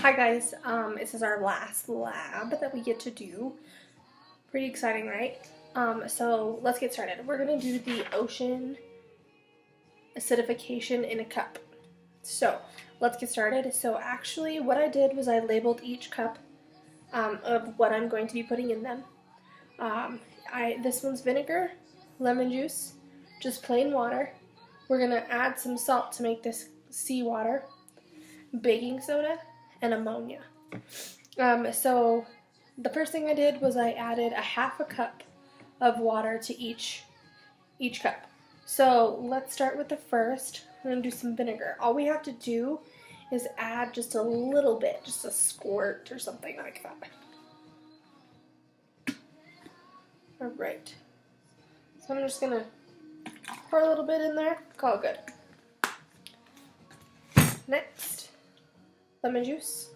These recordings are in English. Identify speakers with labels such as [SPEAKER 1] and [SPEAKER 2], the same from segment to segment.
[SPEAKER 1] Hi guys, this is our last lab that we get to do. Pretty exciting, right? So let's get started. We're gonna do the ocean acidification in a cup. So let's get started. So actually what I did was I labeled each cup of what I'm going to be putting in them. This one's vinegar, lemon juice, just plain water. We're gonna add some salt to make this seawater, baking soda, and ammonia. So the first thing I did was I added a half a cup of water to each cup. So let's start with the first. I'm going to do some vinegar. All we have to do is add just a little bit, just a squirt or something like that. Alright. So I'm just going to pour a little bit in there. Call it good. Next, lemon juice.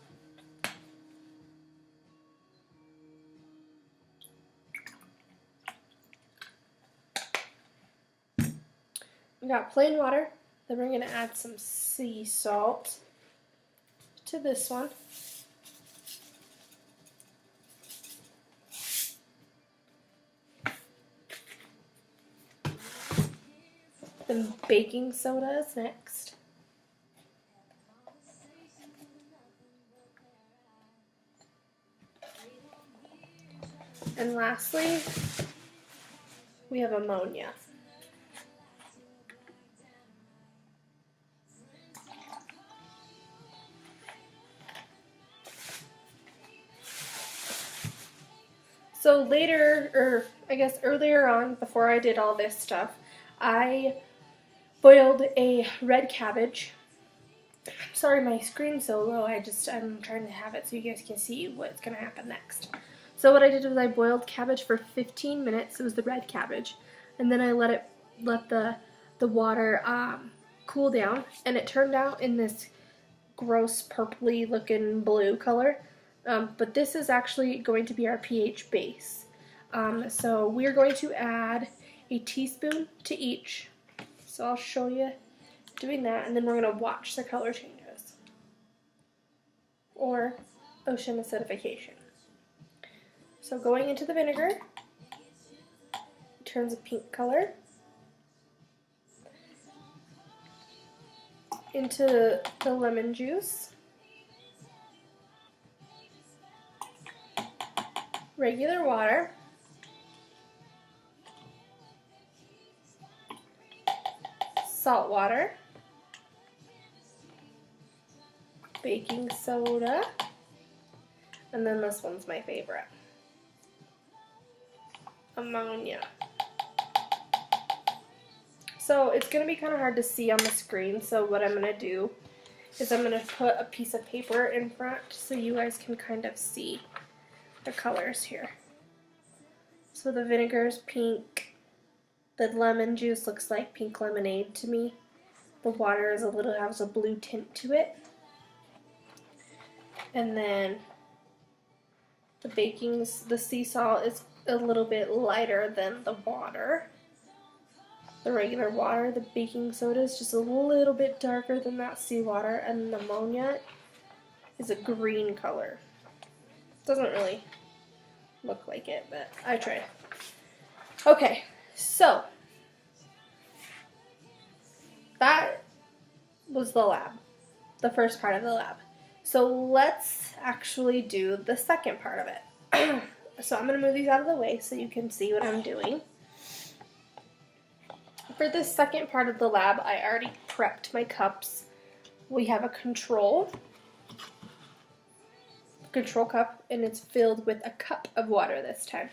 [SPEAKER 1] We got plain water. Then we're going to add some sea salt to this one. Then baking soda is next. And lastly, we have ammonia. So later, or I guess earlier on, before I did all this stuff, I boiled a red cabbage. Sorry, my screen's so low. I'm trying to have it so you guys can see what's going to happen next. So what I did was I boiled cabbage for 15 minutes. It was the red cabbage, and then I let the water cool down, and it turned out in this gross purpley looking blue color. But this is actually going to be our pH base. So we're going to add a teaspoon to each. So I'll show you doing that, and then we're going to watch the color changes, or ocean acidification. So going into the vinegar, it turns a pink color. Into the lemon juice, regular water, salt water, baking soda, and then this one's my favorite, ammonia. So it's going to be kind of hard to see on the screen, so what I'm going to do is I'm going to put a piece of paper in front so you guys can kind of see the colors here. So the vinegar is pink, the lemon juice looks like pink lemonade to me, the water is has a blue tint to it, and then the sea salt is a little bit lighter than the water. The regular water, the baking soda is just a little bit darker than that seawater, and the ammonia is a green color. Doesn't really look like it, but I tried. Okay, so that was the lab, the first part of the lab. So let's actually do the second part of it. So I'm going to move these out of the way so you can see what I'm doing. For this second part of the lab, I already prepped my cups. We have a control cup, and it's filled with a cup of water this time.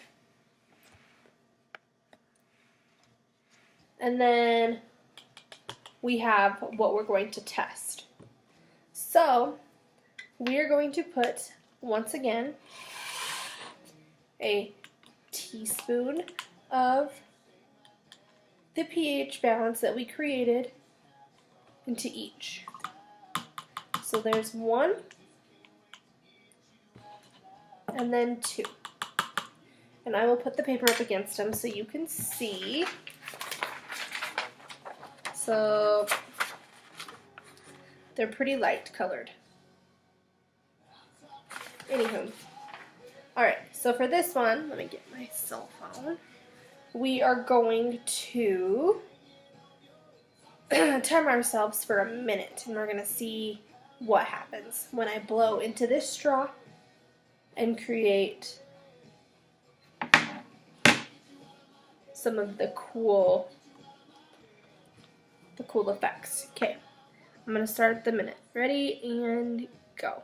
[SPEAKER 1] And then we have what we're going to test. So we are going to put, once again, a teaspoon of the pH balance that we created into each. So there's 1 and then 2. And I will put the paper up against them so you can see. So they're pretty light colored. Anywho. Alright, so for this one, let me get my cell phone. We are going to time ourselves for a minute, and we're going to see what happens when I blow into this straw and create some of the cool effects. Okay, I'm going to start the minute. Ready and go.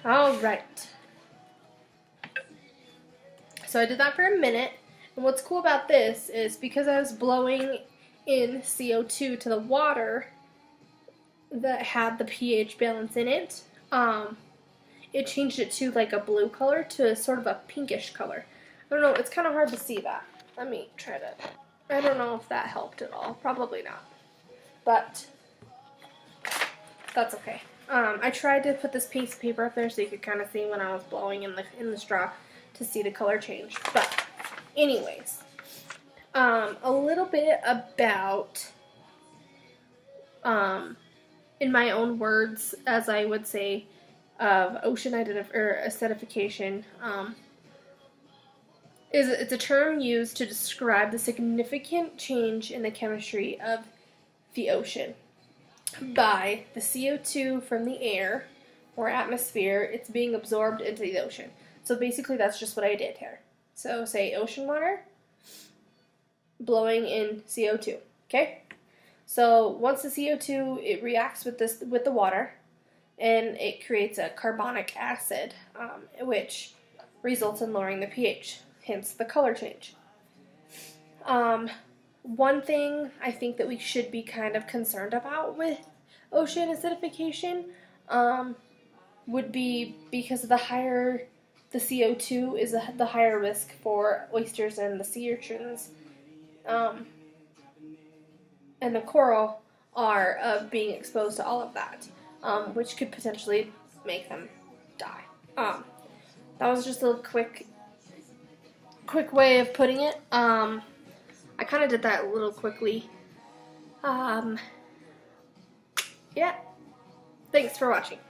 [SPEAKER 1] Alright, so I did that for a minute, and what's cool about this is because I was blowing in CO2 to the water that had the pH balance in it, it changed it to like a blue color to sort of a pinkish color. I don't know, it's kind of hard to see that. Let me try to, I don't know if that helped at all, probably not, but that's okay. I tried to put this piece of paper up there so you could kind of see when I was blowing in the straw to see the color change. But anyways, a little bit about, in my own words, as I would say, of ocean acidification. It's a term used to describe the significant change in the chemistry of the ocean by the CO2 from the air or atmosphere. It's being absorbed into the ocean. So basically that's just what I did here. So say ocean water blowing in CO2, okay? So once the CO2, it reacts with the water, and it creates a carbonic acid, which results in lowering the pH, hence the color change. One thing I think that we should be kind of concerned about with ocean acidification would be because of the higher the CO2 is, the higher risk for oysters and the sea urchins and the coral are of being exposed to all of that, which could potentially make them die. That was just a quick way of putting it. I kind of did that a little quickly. Yeah. Thanks for watching.